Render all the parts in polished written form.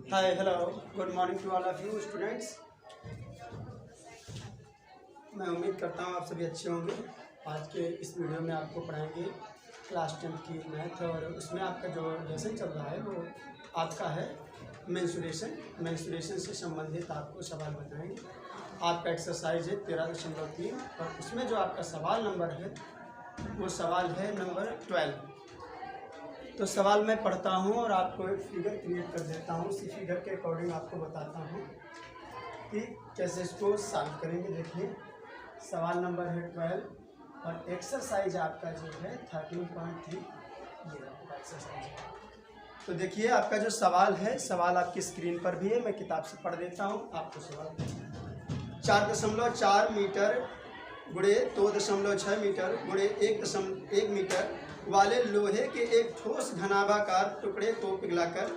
Hi, hello, good morning to all of you students. मैं उम्मीद करता हूँ आप सभी अच्छे होंगे। आज के इस वीडियो में आपको पढ़ाएंगे क्लास 10 की मैथ और उसमें आपका जो लेसन चल रहा है वो आपका है मेंस्ट्रुएशन से संबंधित आपको सवाल बताएंगे। आपका एक्सरसाइज है 13.3 और उसमें जो आपका सवाल नंबर है वो सवाल है नंबर 12। तो सवाल मैं पढ़ता हूँ और आपको एक फिगर क्रिएट कर देता हूँ। उसी फिगर के अकॉर्डिंग आपको बताता हूँ कि कैसे इसको सॉल्व करेंगे। देखिए सवाल नंबर है 12 और एक्सरसाइज आपका जो है 13.3 ये आपका एक्सरसाइज है। तो देखिए आपका जो सवाल है, सवाल आपकी स्क्रीन पर भी है, मैं किताब से पढ़ देता हूँ आपको। सवाल 4.4 मीटर गुणे 2.6 मीटर गुणे 1 मीटर वाले लोहे के एक ठोस घनाभाकार टुकड़े को पिघलाकर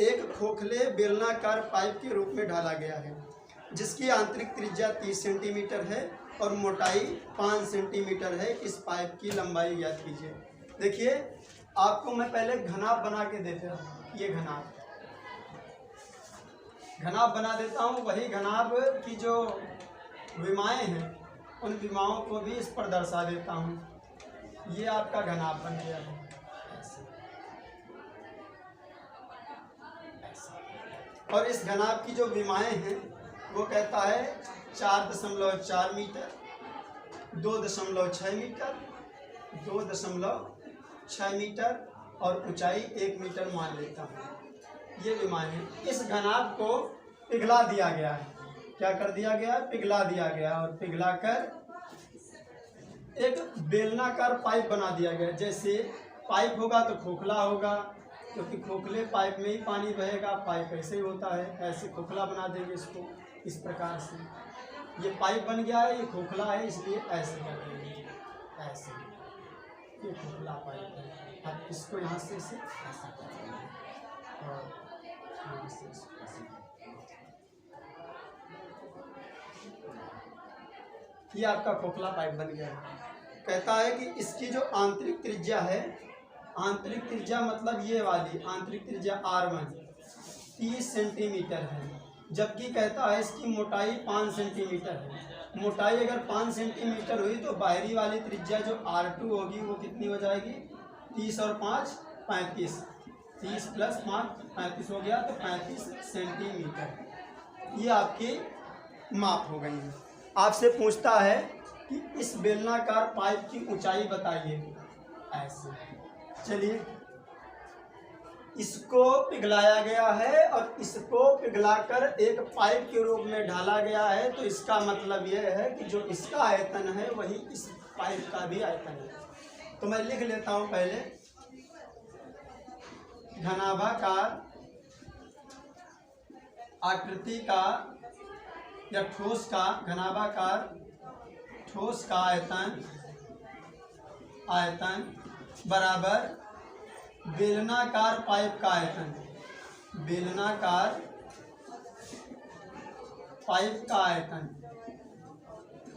एक खोखले बेलनाकार पाइप के रूप में ढाला गया है, जिसकी आंतरिक त्रिज्या 30 सेंटीमीटर है और मोटाई 5 सेंटीमीटर है। इस पाइप की लंबाई ज्ञात कीजिए। देखिए आपको मैं पहले घनाभ बना के देता हूँ। ये घनाभ बना देता हूँ। वही घनाभ की जो विमाएँ हैं उन विमाओं को भी इस पर दर्शा देता हूँ। ये आपका घनाभ बन गया है और इस घनाभ की जो विमाएँ हैं वो कहता है 4.4 मीटर, 2.6 मीटर, 2.6 मीटर और ऊंचाई 1 मीटर मान लेता हूँ। ये विमाएँ हैं। इस घनाभ को पिघला दिया गया है। क्या कर दिया गया? पिघला दिया गया और पिघलाकर एक बेलनाकार पाइप बना दिया गया। जैसे पाइप होगा तो खोखला होगा, क्योंकि खोखले पाइप में ही पानी बहेगा। पाइप ऐसे ही होता है, ऐसे खोखला बना देंगे इसको इस प्रकार से। ये पाइप बन गया है, ये खोखला है, इसलिए ऐसे कर देंगे। ऐसे ये खोखला पाइप है। अब इसको यहाँ से ऐसे कर देंगे और यहाँ से ऐसे। ये आपका खोखला पाइप बन गया है। कहता है कि इसकी जो आंतरिक त्रिज्या है, आंतरिक त्रिज्या मतलब ये वाली आंतरिक त्रिज्या R1 30 सेंटीमीटर है, जबकि कहता है इसकी मोटाई 5 सेंटीमीटर है। मोटाई अगर 5 सेंटीमीटर हुई तो बाहरी वाली त्रिज्या जो R2 होगी वो कितनी हो जाएगी? 30 और 5 35, 30 प्लस 5 35 हो गया, तो 35 सेंटीमीटर ये आपकी माप हो गई है। आपसे पूछता है कि इस बेलनाकार पाइप की ऊंचाई बताइए। ऐसे चलिए, इसको पिघलाया गया है और इसको पिघलाकर एक पाइप के रूप में ढाला गया है, तो इसका मतलब यह है कि जो इसका आयतन है वही इस पाइप का भी आयतन है। तो मैं लिख लेता हूं पहले, घनाभाकार आकृति का या ठोस का घनाभाकार ठोस का आयतन बराबर बेलनाकार पाइप का आयतन। बेलनाकार पाइप का आयतन,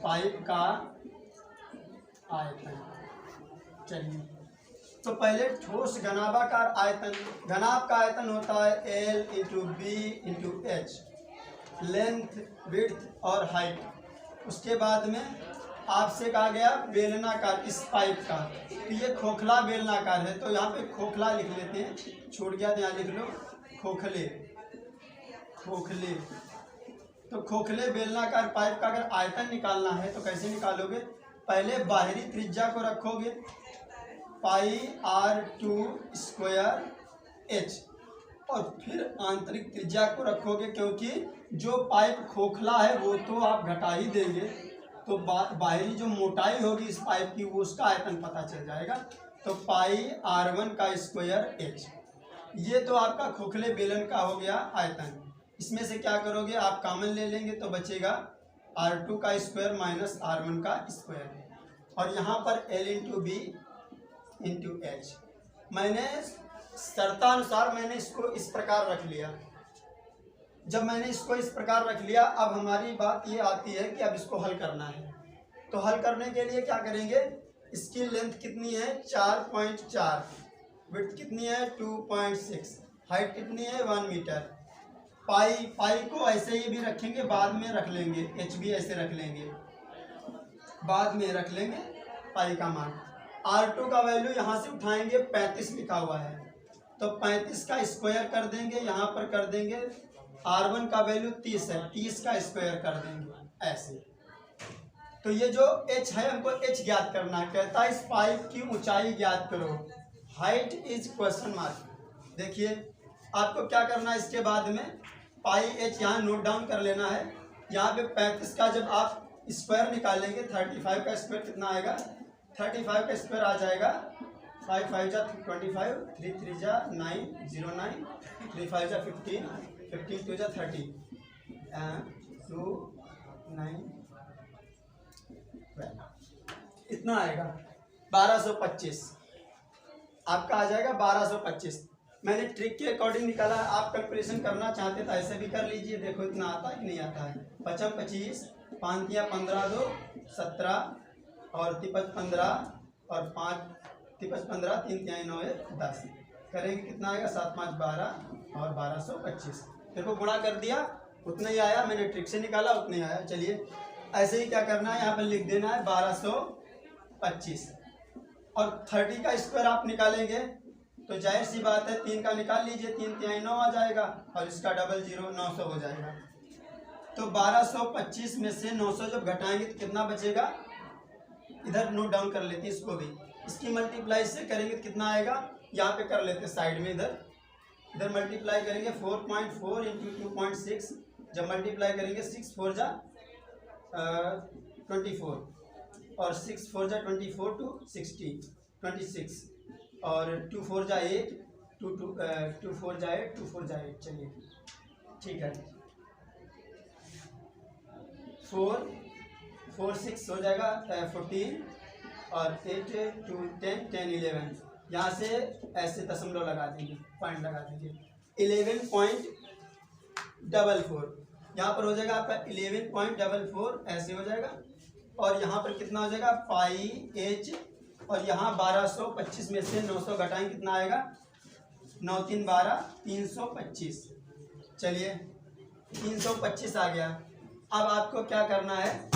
पाइप का आयतन। चलिए, तो पहले ठोस घनाभाकार आयतन, घनाभ का आयतन होता है L into B into H, length, width और हाइट। उसके बाद में आपसे कहा गया बेलनाकार इस पाइप का, तो ये खोखला बेलनाकार है, तो यहाँ पे खोखला लिख लेते हैं, छूट गया तो यहाँ लिख लो खोखले। खोखले तो खोखले बेलनाकार पाइप का अगर आयतन निकालना है तो कैसे निकालोगे? पहले बाहरी त्रिज्या को रखोगे पाई R2 स्क्वायर H और फिर आंतरिक त्रिज्या को रखोगे, क्योंकि जो पाइप खोखला है वो तो आप घटा ही देंगे, तो बाहरी जो मोटाई होगी इस पाइप की वो उसका आयतन पता चल जाएगा। तो पाई R1 का स्क्वायर H, ये तो आपका खोखले बेलन का हो गया आयतन। इसमें से क्या करोगे आप? कॉमन ले लेंगे तो बचेगा R2 का स्क्वायर माइनस R1 का स्क्वायर, और यहाँ पर L into B into H. मैंने शर्तानुसार मैंने इसको इस प्रकार रख लिया। जब मैंने इसको इस प्रकार रख लिया, अब हमारी बात ये आती है कि अब इसको हल करना है। तो हल करने के लिए क्या करेंगे? इसकी लेंथ कितनी है? 4.4, विड्थ कितनी है? 2.6, हाइट कितनी है? 1 मीटर। पाई को ऐसे ही भी रखेंगे, बाद में रख लेंगे, एच भी ऐसे रख लेंगे, बाद में रख लेंगे पाई का मान। R2 का वैल्यू यहाँ से उठाएंगे, 35 लिखा हुआ है तो 35 का स्क्वायर कर देंगे, यहाँ पर कर देंगे। R1 का वैल्यू 30 है, 30 का स्क्वायर कर देंगे ऐसे। तो ये जो h है हमको h ज्ञात करना है। कहता है इस पाइप की ऊंचाई ज्ञात करो, हाइट इज क्वेश्चन मार्क। देखिए आपको क्या करना है, इसके बाद में पाई h यहाँ नोट डाउन कर लेना है। यहाँ पे 35 का जब आप स्क्वायर निकालेंगे, 35 का स्क्वायर कितना आएगा, 35 का स्क्वायर आ जाएगा 5 5 जा 25, 3 3 जा 9 09, 3 5 जा 15, 15 2 जा 30, 2 9 इतना आएगा 1225। आपका आ जाएगा 1225। मैंने ट्रिक के अकॉर्डिंग निकाला। आप कैलकुलेशन करना चाहते तो ऐसे भी कर लीजिए। देखो इतना आता है कि नहीं आता है। 55 25, 5 या 15 2 17 और 53 15 और 5 53 15 3 3 9 10 करेंगे कितना आएगा, 7 5 12 और 1225। देखो गुणा कर दिया, उतना ही आया। मैंने ट्रिक से निकाला, उतना ही आया। चलिए ऐसे ही क्या करना है, यहाँ पर लिख देना है 1225 और 30 का स्क्वायर आप निकालेंगे तो जाहिर सी बात है 3 का निकाल लीजिए, 3 3 9 आ जाएगा और इसका डबल 0 900 हो जाएगा। तो 1225 में से 900 जब घटाएंगे तो कितना बचेगा, इधर नोट डाउन कर लेते हैं इसको भी। इसकी मल्टीप्लाई से करेंगे तो कितना आएगा, यहाँ पे कर लेते हैं साइड में, इधर मल्टीप्लाई करेंगे 4.4 इंटू 2.6। जब मल्टीप्लाई करेंगे 6 4 जा 24 और 6 4 जा 24 टू 60 26 और 2 4 जा 8 2 4 जा 8 2 4 जा 8। चलिए ठीक है, 4 4 6 हो जाएगा 14 और 8 2 10 10 11। यहाँ से ऐसे दशमलव लगा देंगे, पॉइंट लगा देंगे। 11.44 यहाँ पर हो जाएगा आपका 11.44 ऐसे हो जाएगा। और यहाँ पर कितना हो जाएगा पाई h और यहाँ 1225 में से 900 घटाएं कितना आएगा, 9 3 12 325। चलिए 325 आ गया। अब आपको क्या करना है,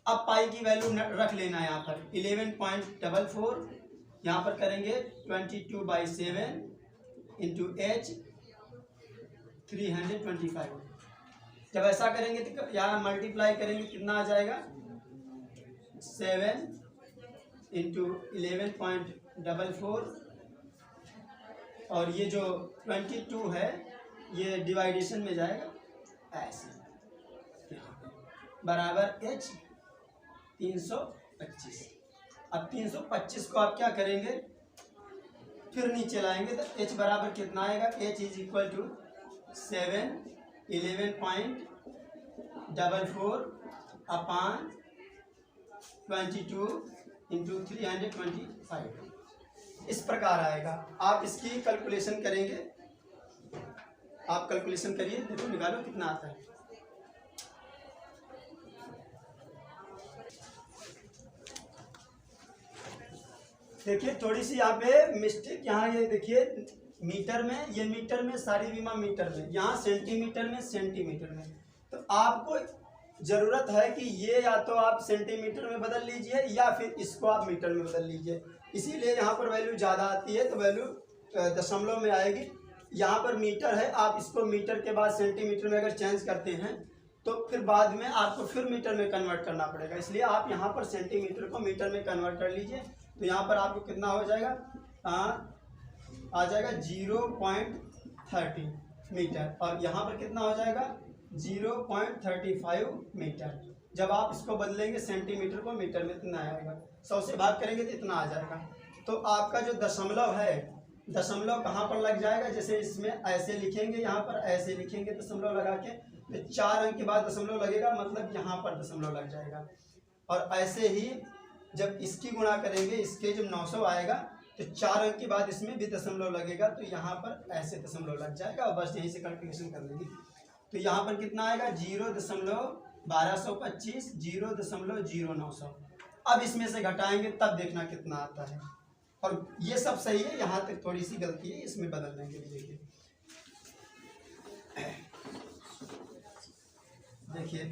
अब पाई की वैल्यू रख लेना है। यहाँ पर 11.44 यहाँ पर करेंगे 22/7 इंटू h 325। जब ऐसा करेंगे तो यहाँ मल्टीप्लाई करेंगे कितना आ जाएगा, 7 इंटू 11.44 और ये जो 22 है ये डिवाइडेशन में जाएगा ऐसे, बराबर h 325। अब 325 को आप क्या करेंगे, फिर नीचे लाएंगे तो h बराबर कितना आएगा, h is equal to 7 11.44 upon 22 into 325 इस प्रकार आएगा। आप इसकी कैलकुलेशन करेंगे, आप कैलकुलेशन करिए, देखो निकालो कितना आता है। देखिए थोड़ी सी यहाँ पे मिस्टेक, यहाँ ये देखिए मीटर में, ये मीटर में सारी बीमा मीटर में, यहाँ सेंटीमीटर में सेंटीमीटर में। तो आपको ज़रूरत है कि ये या तो आप सेंटीमीटर में बदल लीजिए या फिर इसको आप मीटर में बदल लीजिए। इसीलिए यहाँ पर वैल्यू ज़्यादा आती है तो वैल्यू दशमलव में आएगी। यहाँ पर मीटर है, आप इसको मीटर के बाद सेंटीमीटर में अगर चेंज करते हैं तो फिर बाद में आपको फिर मीटर में कन्वर्ट करना पड़ेगा। इसलिए आप यहाँ पर सेंटीमीटर को मीटर में कन्वर्ट कर लीजिए। तो यहाँ पर आपको कितना हो जाएगा, आ जाएगा 0.30 मीटर और यहाँ पर कितना हो जाएगा 0.35 मीटर। जब आप इसको बदलेंगे सेंटीमीटर को मीटर में इतना आएगा, 100 से भाग करेंगे तो इतना आ जाएगा। तो आपका जो दशमलव है, दशमलव कहाँ पर लग जाएगा, जैसे इसमें ऐसे लिखेंगे, यहाँ पर ऐसे लिखेंगे दशमलव लगा के, तो 4 अंक के बाद दशमलव लगेगा, मतलब यहाँ पर दशमलव लग जाएगा। और ऐसे ही जब इसकी गुणा करेंगे, इसके जब 900 आएगा तो 4 अंक के बाद इसमें भी दशमलव लगेगा, तो यहाँ पर ऐसे दशमलव लग जाएगा और बस यहीं से कैलकुलेशन कर लेंगे। तो यहाँ पर कितना आएगा 0.1225 0.0900। अब इसमें से घटाएंगे तब देखना कितना आता है। और ये सब सही है, यहाँ तक थोड़ी सी गलती है, इसमें बदल देंगे। देखिए देखिए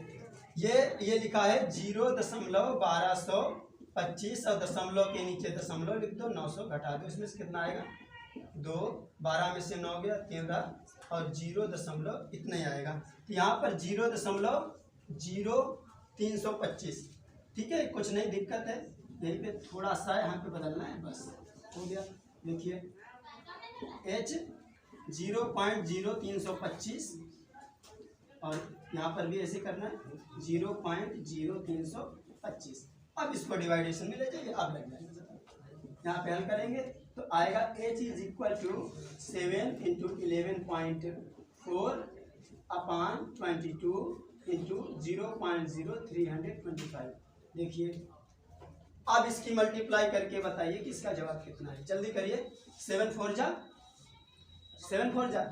ये लिखा है 0.1225 और दशमलव के नीचे दशमलव लिख दो, 900 घटा दो, इसमें से कितना आएगा 2, 12 में से 9 गया 3 रहा और 0 इतना ही आएगा। तो यहाँ पर 0.0325, ठीक है, कुछ नहीं दिक्कत है, यहीं पे थोड़ा सा यहाँ पे बदलना है, बस हो गया। देखिए h 0.0325 और यहाँ पर भी ऐसे करना है 0.0325। अब इसको डिवाइडेशन में ले जाइए, अब लग जाएगा। यहाँ पे हल करेंगे तो आएगा h is equal to 7 into 11.4 upon 22 into 0.0325। देखिए अब इसकी मल्टीप्लाई करके बताइए कि इसका जवाब कितना है, जल्दी करिए। 7 4 जा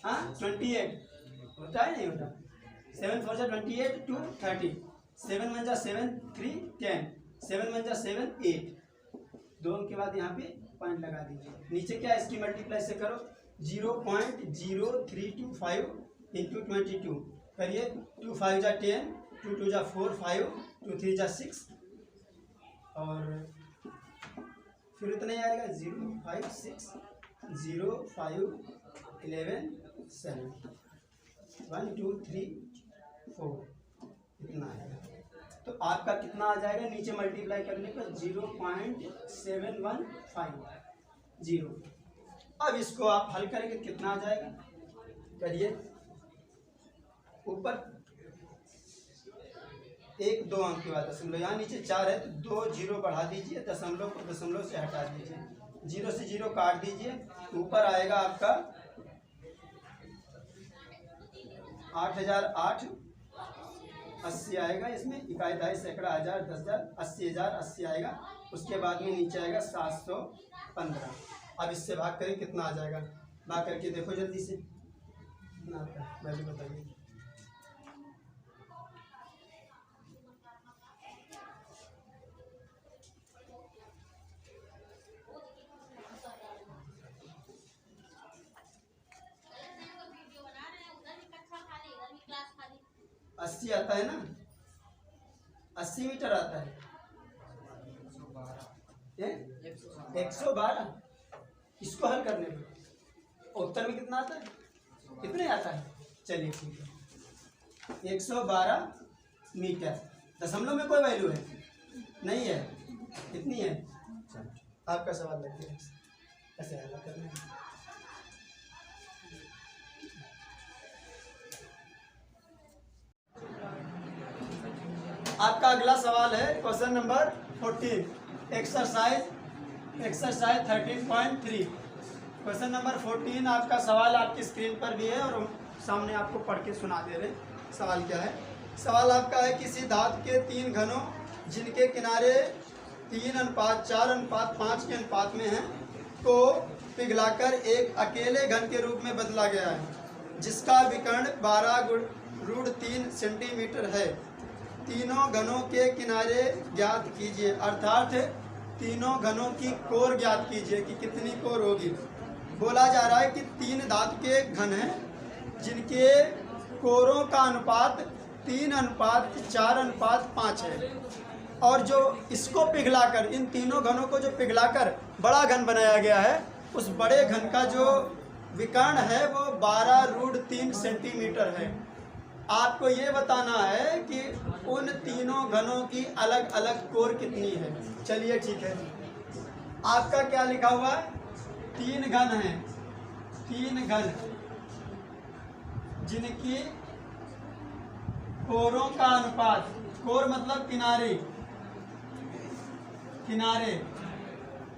हाँ 28 होता है नहीं होता, 7 4 जा 28 2 30, 7 1 जा 7 3 10, 7 1 जा 7 8, 2 के बाद यहाँ पे पॉइंट लगा दीजिए। नीचे क्या इसकी मल्टीप्लाई से करो 0.0325 इंटू 22 करिए, 2 5 जा 10, 2 2 जा 4 5, 2 3 जा 6 और फिर इतना ही आएगा 0 5 6 0 5 11 7 1 2 3 4 इतना आएगा। तो आपका कितना आ जाएगा नीचे मल्टीप्लाई करने पर 0.715। अब इसको आप हल करेंगे कितना आ जाएगा, करिए। ऊपर 1 2 अंक के बाद दशमलव, यहाँ नीचे 4 है तो 2 0 बढ़ा दीजिए, दशमलव को दशमलव से हटा दीजिए, 0 से 0 काट दीजिए, ऊपर आएगा आपका 8008 80 आएगा, इसमें इकाई दहाई सैकड़ा हज़ार 10,000 80,000 80 आएगा, उसके बाद में नीचे आएगा 715। अब इससे भाग करें कितना आ जाएगा, भाग करके देखो जल्दी से कितना आता है, वैल्यू बताइए। अस्सी आता है ना, 80 मीटर आता है, 112। इसको हल करने पर उत्तर में कितना आता है, कितने आता है, चलिए ठीक है 112 मीटर। दशमलव में कोई वैल्यू है नहीं है, कितनी है, आपका सवाल लगता है ऐसे हल करना है। आपका अगला सवाल है question number 14 exercise 13.3। Question number 14 आपका सवाल आपकी स्क्रीन पर भी है और सामने आपको पढ़ के सुना दे रहे। सवाल क्या है, सवाल आपका है किसी धातु के 3 घनों जिनके किनारे 3:4:5 के अनुपात में हैं को पिघलाकर एक अकेले घन के रूप में बदला गया है, जिसका विकर्ण 12√3 सेंटीमीटर है। तीनों घनों के किनारे ज्ञात कीजिए, अर्थात तीनों घनों की कोर ज्ञात कीजिए कि कितनी कोर होगी। बोला जा रहा है कि 3 धातु के घन हैं जिनके कोरों का अनुपात 3:4:5 है, और जो इसको पिघलाकर, इन तीनों घनों को जो पिघलाकर बड़ा घन बनाया गया है, उस बड़े घन का जो विकर्ण है वो 12√3 सेंटीमीटर है। आपको ये बताना है कि उन तीनों घनों की अलग अलग कोर कितनी है। चलिए ठीक है, आपका क्या लिखा हुआ है, 3 घन हैं, 3 घन जिनकी कोरों का अनुपात, कोर मतलब किनारे, किनारे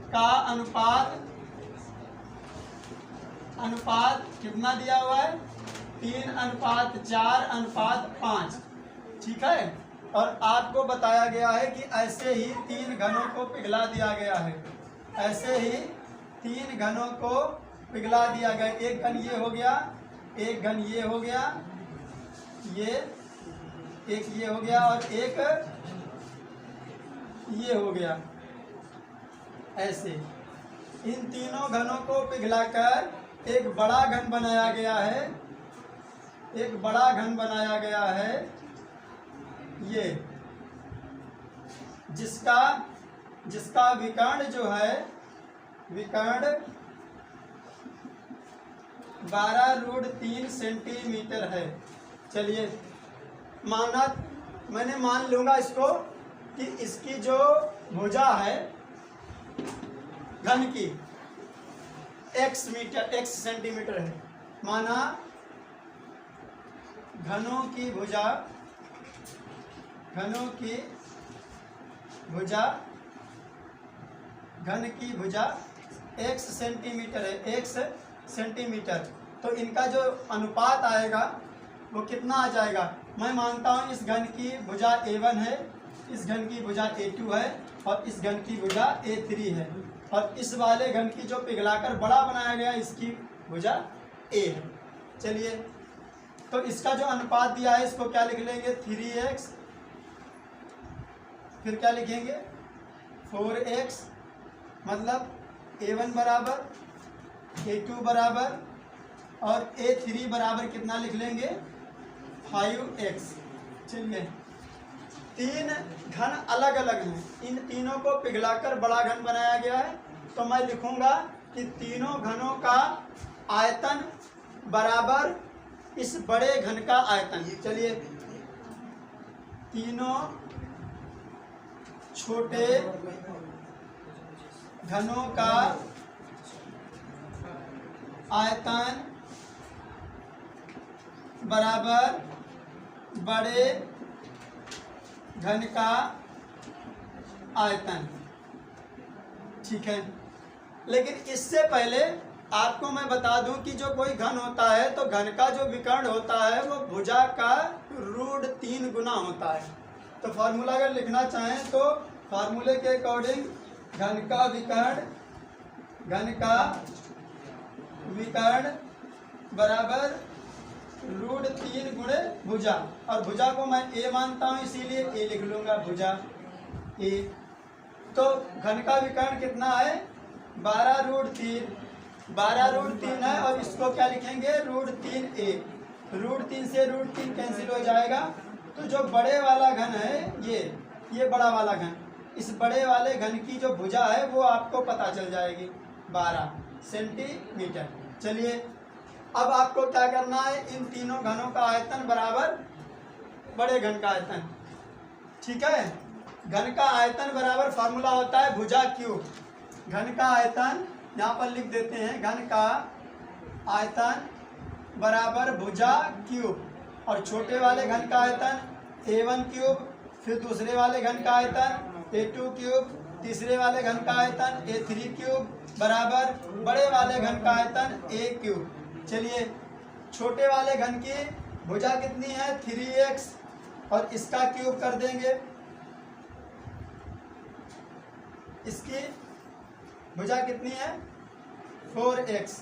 का अनुपात कितना दिया हुआ है, 3:4:5, ठीक है। और आपको बताया गया है कि ऐसे ही 3 घनों को पिघला दिया गया है, ऐसे ही 3 घनों को पिघला दिया गया। एक घन ये हो गया, एक घन ये हो गया, ये एक ये हो गया और एक ये हो गया। ऐसे इन तीनों घनों को पिघलाकर एक बड़ा घन बनाया गया है, एक बड़ा घन बनाया गया है ये, जिसका विकर्ण जो है, विकर्ण 12√3 सेंटीमीटर है। चलिए मैंने मान लूँगा इसको कि इसकी जो भुजा है घन की x सेंटीमीटर है। माना घनों की भुजा घन की भुजा x सेंटीमीटर है, x सेंटीमीटर। तो इनका जो अनुपात आएगा वो कितना आ जाएगा? मैं मानता हूँ इस घन की भुजा A1 है, इस घन की भुजा A2 है और इस घन की भुजा A3 है, और इस वाले घन की जो पिघलाकर बड़ा बनाया गया इसकी भुजा A है। चलिए, तो इसका जो अनुपात दिया है इसको क्या लिख लेंगे? 3x, फिर क्या लिखेंगे? 4x, मतलब A1 बराबर, A2 बराबर और A3 बराबर कितना लिख लेंगे? 5x। चलिए, तीन घन अलग अलग हैं, इन तीनों को पिघलाकर बड़ा घन बनाया गया है। तो मैं लिखूंगा कि तीनों घनों का आयतन बराबर इस बड़े घन का आयतन। चलिए, तीनों छोटे घनों का आयतन बराबर बड़े घन का आयतन। ठीक है, लेकिन इससे पहले आपको मैं बता दूं कि जो कोई घन होता है तो घन का जो विकर्ण होता है वो भुजा का √3 गुना होता है। तो फार्मूला अगर लिखना चाहें तो फार्मूले के अकॉर्डिंग घन का विकर्ण बराबर √3 गुणे भुजा, और भुजा को मैं A मानता हूँ इसीलिए A लिख लूँगा, भुजा A। तो घन का विकर्ण कितना है? 12√3, 12√3 है, और इसको क्या लिखेंगे? √3A। √3 से √3 कैंसिल हो जाएगा। तो जो बड़े वाला घन है ये बड़ा वाला घन, इस बड़े वाले घन की जो भुजा है वो आपको पता चल जाएगी, 12 सेंटीमीटर। चलिए, अब आपको क्या करना है? इन तीनों घनों का आयतन बराबर बड़े घन का आयतन। ठीक है, घन का आयतन बराबर फार्मूला होता है भुजा क्यूब। घन का आयतन यहाँ पर लिख देते हैं, घन का आयतन बराबर भुजा क्यूब, और छोटे वाले घन का आयतन A1 क्यूब, फिर दूसरे वाले घन का आयतन A2 क्यूब, तीसरे वाले घन का आयतन A3 क्यूब बराबर बड़े वाले घन का आयतन A क्यूब। चलिए, छोटे वाले घन की भुजा कितनी है? 3x, और इसका क्यूब कर देंगे। इसकी भुजा कितनी है? 4x,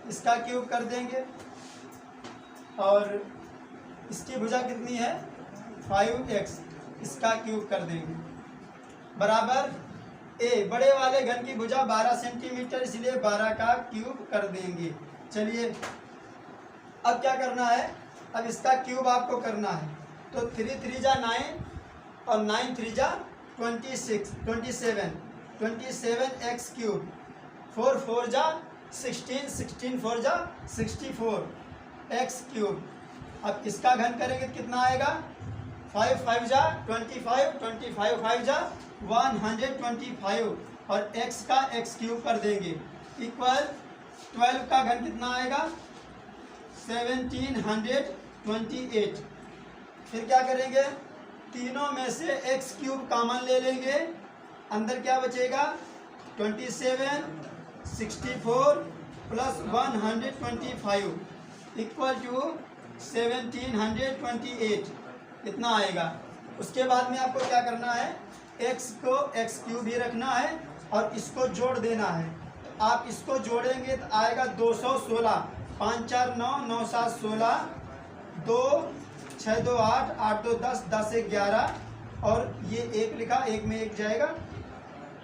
इसका क्यूब कर देंगे, और इसकी भुजा कितनी है? 5x, इसका क्यूब कर देंगे, बराबर A। बड़े वाले घन की भुजा 12 सेंटीमीटर, इसलिए 12 का क्यूब कर देंगे। चलिए, अब क्या करना है? अब इसका क्यूब आपको करना है। तो 3 3 जा 9 और 9 3 जा 27, 27x क्यूब, 4 4 जा 16, 16 4 जा 64x क्यूब। अब इसका घन करेंगे तो कितना आएगा? 5 5 जा 25, 25 5 जा 125, और x का x क्यूब कर देंगे, इक्वल 12 का घन कितना आएगा? 1728। फिर क्या करेंगे? तीनों में से x क्यूब कॉमन ले लेंगे, अंदर क्या बचेगा? 27, 64 प्लस 125 इक्वल टू 1728, इतना आएगा। उसके बाद में आपको क्या करना है? x को x क्यूब ही रखना है और इसको जोड़ देना है। आप इसको जोड़ेंगे तो आएगा 216, 5 4 9, 9 7 16, 2 6 2 8, 8 2 10, 10 1 11, और ये 1 लिखा, 1 में 1 जाएगा,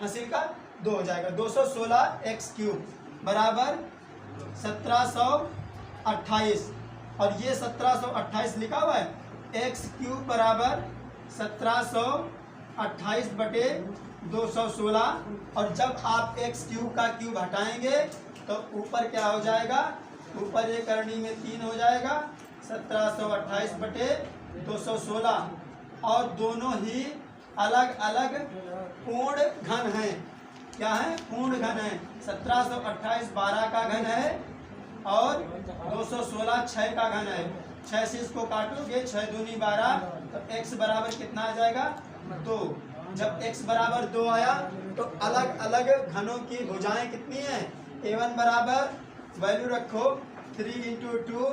हासिल का 2 हो जाएगा। 216 x क्यूब बराबर 1700 28 और ये 1728 लिखा हुआ है। एक्स क्यूब बराबर 1728 बटे 216 और जब आप एक्स क्यूब का क्यूब हटाएंगे तो ऊपर क्या हो जाएगा, ऊपर ये करनी में 3 हो जाएगा, 1728 बटे 216 और दोनों ही अलग अलग पूर्ण घन हैं। क्या है? पूर्ण घन है। 1728 12 का घन है और 216 6 का घन है। 6 से इसको काटोगे, 6 दूनी 12, तो x बराबर कितना आ जाएगा? 2। जब x बराबर 2 आया तो अलग अलग घनों की भुजाएं कितनी हैं? a1 बराबर वैल्यू रखो 3 × 2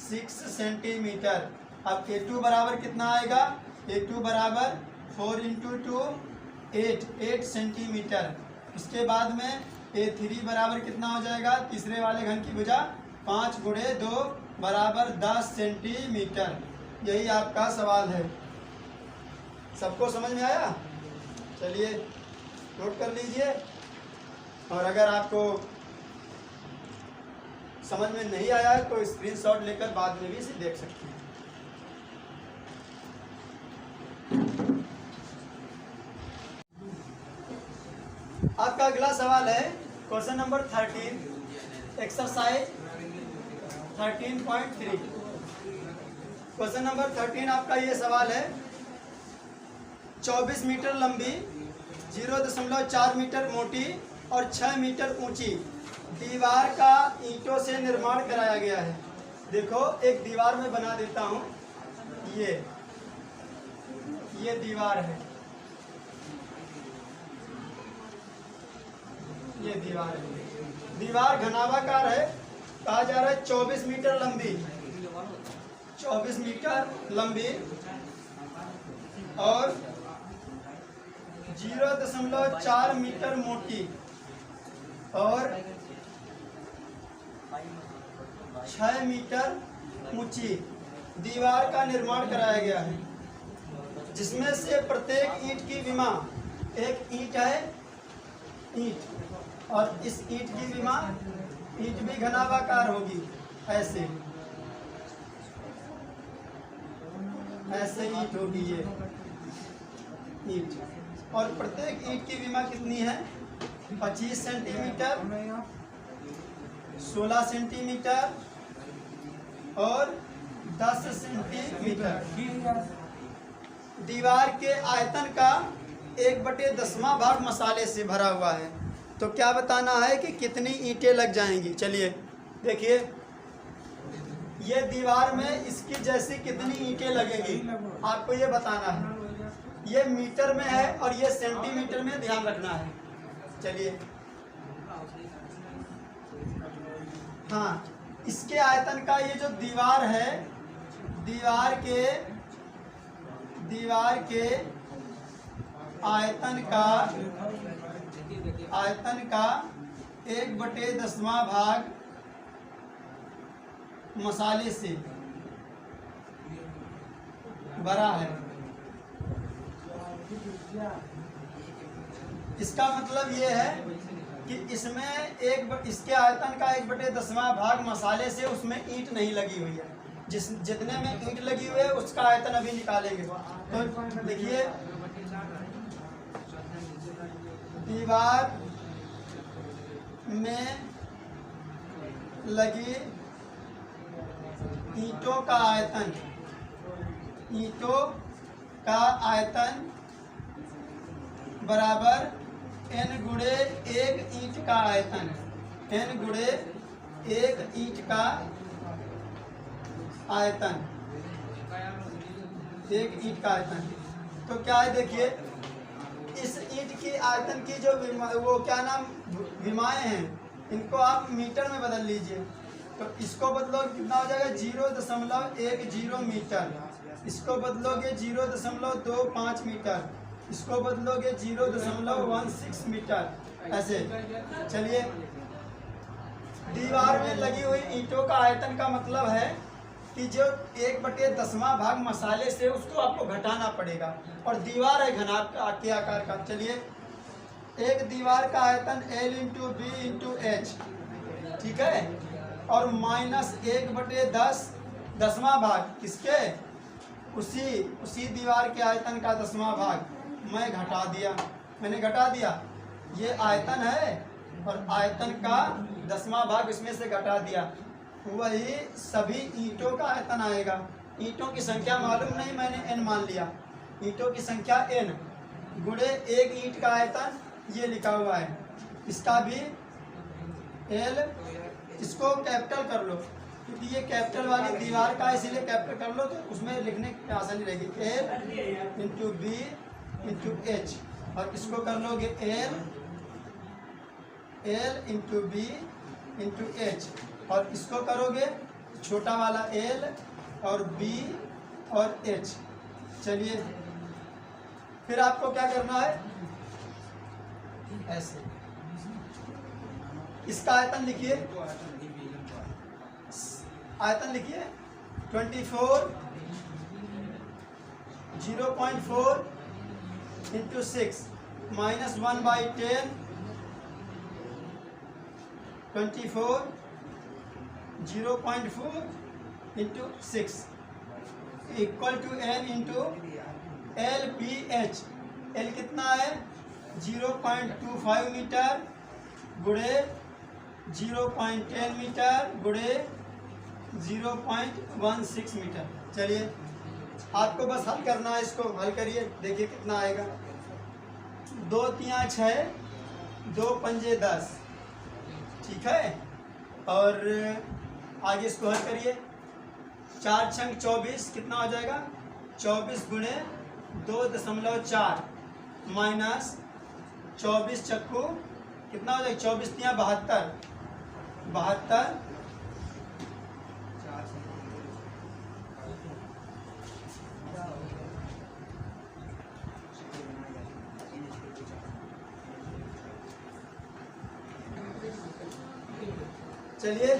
6 सेंटीमीटर। अब a2 बराबर कितना आएगा? a2 बराबर 4 × 2 8 सेंटीमीटर। उसके बाद में a3 बराबर कितना हो जाएगा? तीसरे वाले घन की भुजा 5 × 2 बराबर 10 सेंटीमीटर। यही आपका सवाल है। सबको समझ में आया? चलिए नोट कर लीजिए और अगर आपको समझ में नहीं आया है तो स्क्रीनशॉट लेकर बाद में भी इसे देख सकते हैं। आपका अगला सवाल है question number 13 exercise 13.3। Question number 13 आपका ये सवाल है 24 मीटर लंबी 0.4 मीटर मोटी और 6 मीटर ऊंची दीवार का ईंटों से निर्माण कराया गया है। देखो एक दीवार में बना देता हूँ। ये दीवार है, ये दीवार है। दीवार घनाभाकार है, कहा जा रहा है 24 मीटर लंबी, 24 मीटर लंबी और 0.4 मीटर मोटी और 6 मीटर ऊंची दीवार का निर्माण कराया गया है, जिसमें से प्रत्येक ईंट की विमा, एक ईंट है ईंट और इस ईंट की विमा, ईंट भी घनाभाकार होगी, ऐसे ऐसे ईंट होगी ये ईंट, और प्रत्येक ईंट की विमा कितनी है? 25 सेंटीमीटर, 16 सेंटीमीटर और 10 सेंटीमीटर। दीवार के आयतन का 1/10वां भाग मसाले से भरा हुआ है। तो क्या बताना है कि कितनी ईंटें लग जाएंगी। चलिए देखिए, ये दीवार में इसकी जैसी कितनी ईंटें लगेंगी आपको ये बताना है। ये मीटर में है और ये सेंटीमीटर में ध्यान रखना है। चलिए हाँ, इसके आयतन का ये जो दीवार है, दीवार के आयतन का 1/10वां भाग मसाले से भरा है। इसका मतलब ये है कि इसमें इसके आयतन का 1/10वां भाग मसाले से, उसमें ईंट नहीं लगी हुई है। जितने में ईंट लगी हुई है उसका आयतन अभी निकालेंगे। तो देखिए, दीवार में लगी ईंटों का आयतन बराबर n गुणे 1 ईंट का आयतन, n गुणे 1 ईंट का आयतन, 1 ईंट का आयतन। तो क्या है देखिए, इस ईंट की आयतन की जो वो क्या नाम विमाएं हैं, इनको आप मीटर में बदल लीजिए। तो इसको बदलोगे कितना हो जाएगा? 0.10 मीटर। इसको बदलोगे 0.25 मीटर। इसको बदलोगे 0.16 मीटर। ऐसे चलिए, दीवार में लगी हुई ईंटों का आयतन का मतलब है कि जो 1/10वां भाग मसाले से, उसको आपको घटाना पड़ेगा। और दीवार है घनाभ के आकार का। चलिए, एक दीवार का आयतन L × B × H, ठीक है। और -1/10 10वां भाग किसके, उसी दीवार के आयतन का 10वां भाग मैं घटा दिया, मैंने घटा दिया। ये आयतन है और आयतन का 10वां भाग इसमें से घटा दिया, वही सभी ईंटों का आयतन आएगा। ईंटों की संख्या मालूम नहीं, मैंने n मान लिया। ईंटों की संख्या n गुणे एक ईंट का आयतन ये लिखा हुआ है, इसका भी l, इसको कैपिटल कर लो क्योंकि ये कैपिटल वाली दीवार का, इसीलिए कैपिटल कर लो तो उसमें लिखने की आसानी रहेगी। l into B into H, और इसको कर लोगे l into B into H, और इसको करोगे छोटा वाला l और b और h। चलिए फिर आपको क्या करना है, ऐसे इसका आयतन लिखिए, आयतन लिखिए 24 0.4 into 6 -1/10 24 0.4 into 6 equal to n into LPH। L कितना है 0.25 मीटर गुणे 0.10 मीटर गुणे 0.16 मीटर। चलिए आपको बस हल करना है, इसको हल करिए, देखिए कितना आएगा। 2 तिया 6, 2 पंजे 10, ठीक है। और आगे इसको हल करिए, 4 छंग 24 कितना हो जाएगा, 24 गुणे 2.4 माइनस 24 चक्कू कितना हो जाएगा, 24 तिया 72, 72 चलिए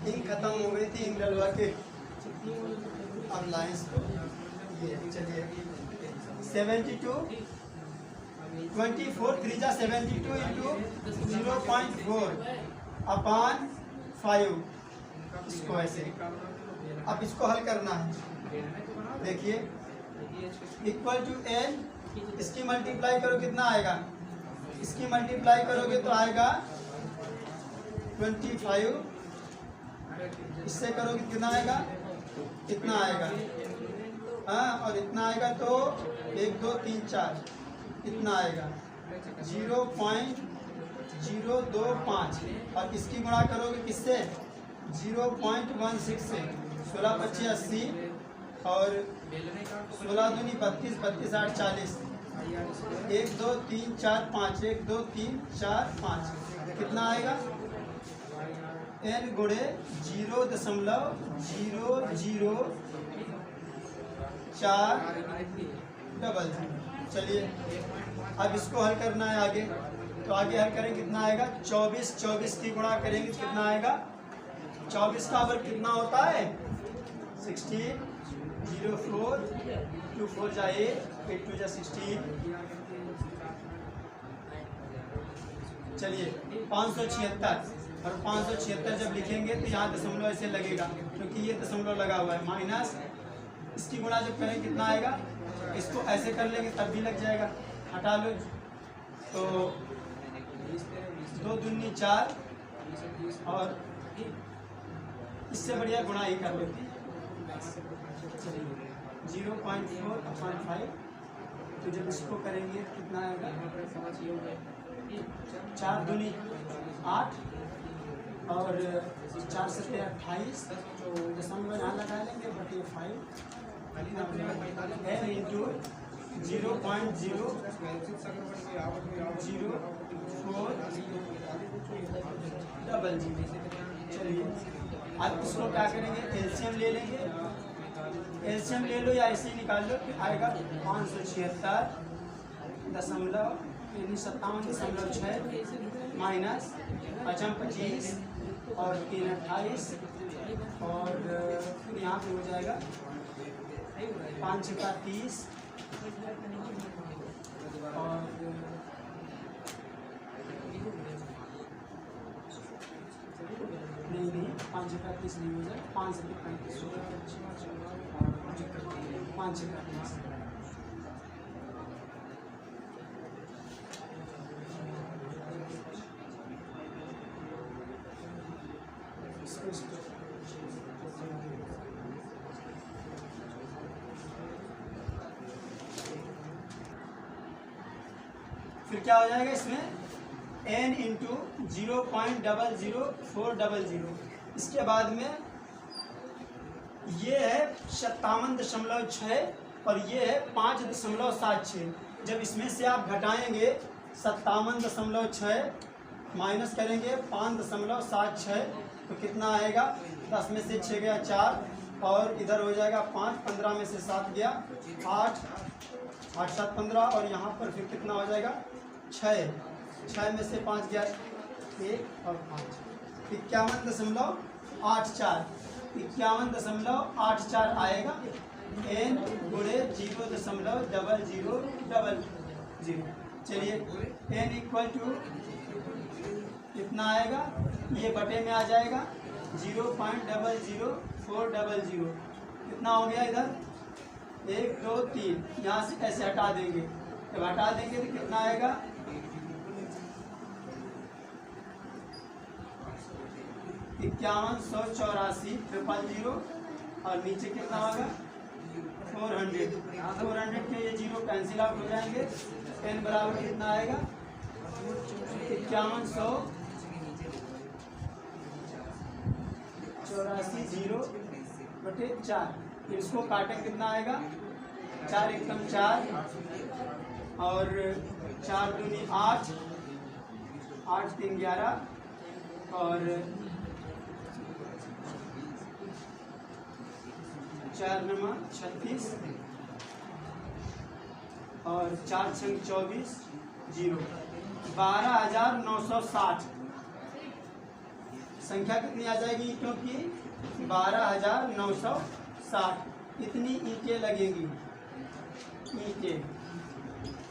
इंक खत्म हो गई थी, इंक डलवा के अब लाइंस को ये चलिए 72 24 3 जा 72 इंटू 0.4 अपान 5, इसको ऐसे। अब इसको हल करना है, देखिए इक्वल टू n, इसकी मल्टीप्लाई करो कितना आएगा, इसकी मल्टीप्लाई करोगे तो आएगा 25, इससे करोगे कितना आएगा, कितना आएगा, हाँ, और इतना आएगा तो 1 2 3 4 कितना आएगा 0.025, और इसकी गुणा करोगे किससे 0.16 से, 16 25 80 और 16 दूनी 32 32 8 40, 1 2 3 4 5 1 2 3 4 5 कितना आएगा n गुणे 0.00400। चलिए अब इसको हल करना है आगे, तो आगे हल करेंगे कितना आएगा, 24 की गुणा करेंगे कितना आएगा, 24 का वर्ग कितना होता है 16, 0 4 2 4 जा 8 8 2 जा 16। चलिए 576, और 576 जब लिखेंगे तो यहाँ दशमलव ऐसे लगेगा क्योंकि ये दशमलव लगा हुआ है, माइनस इसकी गुणा जब करें कितना आएगा, इसको ऐसे कर लेंगे तब भी लग जाएगा, हटा लो तो 2 दूनी 4, और इससे बढ़िया गुणा ही कर लेते 0.4/5, तो जब इसको करेंगे कितना आएगा, 4 दूनी 8 और 4 से 28, तो दशमलव यहाँ लगा लेंगे, बट ये 5 n इंटू 0.00400। चलिए अब इसको क्या करेंगे, एलसीएम ले लेंगे, एलसीएम ले लो या ऐसे ही निकाल लो, फिर आएगा 576.57.6 माइनस 25 और 3 28, और फिर यहाँ पे हो जाएगा 5 का 30 और नहीं 5 का 30 नहीं हो जाए, 5 से 35 हो जाए, 5 से 35। फिर क्या हो जाएगा इसमें n इंटू 0.00400। इसके बाद में ये है 57.6 और ये है 5.76। जब इसमें से आप घटाएंगे 57.6 माइनस करेंगे 5.76 तो कितना आएगा, 10 में से 6 गया 4 और इधर हो जाएगा 5, 15 में से 7 गया 8, 8 7 15 और यहाँ पर फिर कितना हो जाएगा 6 में से 5 गया 1 और 5, 51.84 आएगा n गुणे 0.0000। चलिए n इक्वल टू कितना आएगा, ये बटे में आ जाएगा 0.00400। कितना हो गया इधर 1 2 3, यहाँ से ऐसे हटा देंगे, जब हटा देंगे तो कितना आएगा 5184,000 और नीचे कितना होगा 400 के ये 0 कैंसिल आउट हो जाएंगे। n बराबर कितना आएगा 5184/4। इसको काटें कितना आएगा 4 एकम 4 और 4 दूनी 8, 8 3 11 और 4 9 36 और 4 6 24 0, 12,960 संख्या कितनी आ जाएगी ईंटों की 12,960। इतनी ईंटें लगेंगी ईंटें।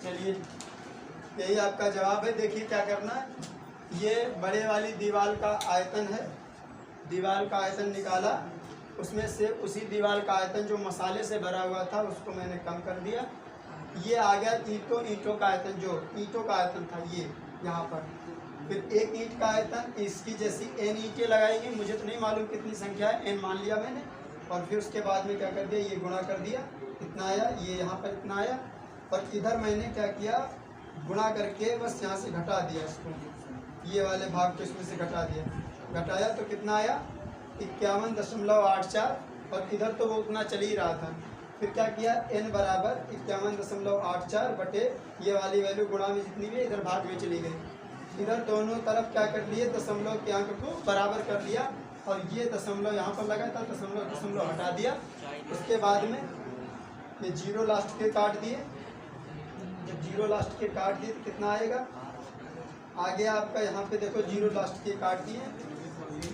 चलिए यही आपका जवाब है। देखिए क्या करना है, ये बड़े वाली दीवार का आयतन है, दीवार का आयतन निकाला, उसमें से उसी दीवार का आयतन जो मसाले से भरा हुआ था उसको मैंने कम कर दिया। ये आ गया ईंटों का आयतन, जो ईंटों का आयतन था ये यहाँ पर। फिर एक ईंट का आयतन, इसकी जैसी n ईंटें लगाएंगे, मुझे तो नहीं मालूम कितनी संख्या है, n मान लिया मैंने, और फिर उसके बाद में क्या कर दिया, ये गुणा कर दिया, इतना आया, ये यहाँ पर इतना आया, और इधर मैंने क्या किया गुणा करके बस यहाँ से घटा दिया इसको, ये वाले भाग को इसमें से घटा दिया, घटाया तो कितना आया 51.84 और इधर तो वो उतना चल ही रहा था। फिर क्या किया n बराबर 51.84 बटे ये वाली वैल्यू गुणा में जितनी भी इधर भाग में चली गई। इधर दोनों तरफ क्या कर लिए, दशमलव के अंक को बराबर कर लिया और ये दशमलव यहाँ पर लगा था, दशमलव हटा दिया। उसके बाद में ये 0 लास्ट के काट दिए, जब 0 लास्ट के काट दिए तो कितना आएगा, आगे आपका यहाँ पे देखो 0 लास्ट के काट दिए,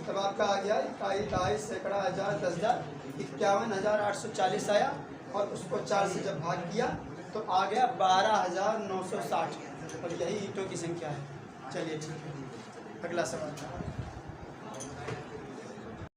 तब आपका आ गया 22 सैकड़ा हज़ार 10,000 51,840 आया, और उसको 4 से जब भाग किया तो आ गया 12,960 और यही ईंटों की संख्या है। चलिए ठीक है, अगला सवाल।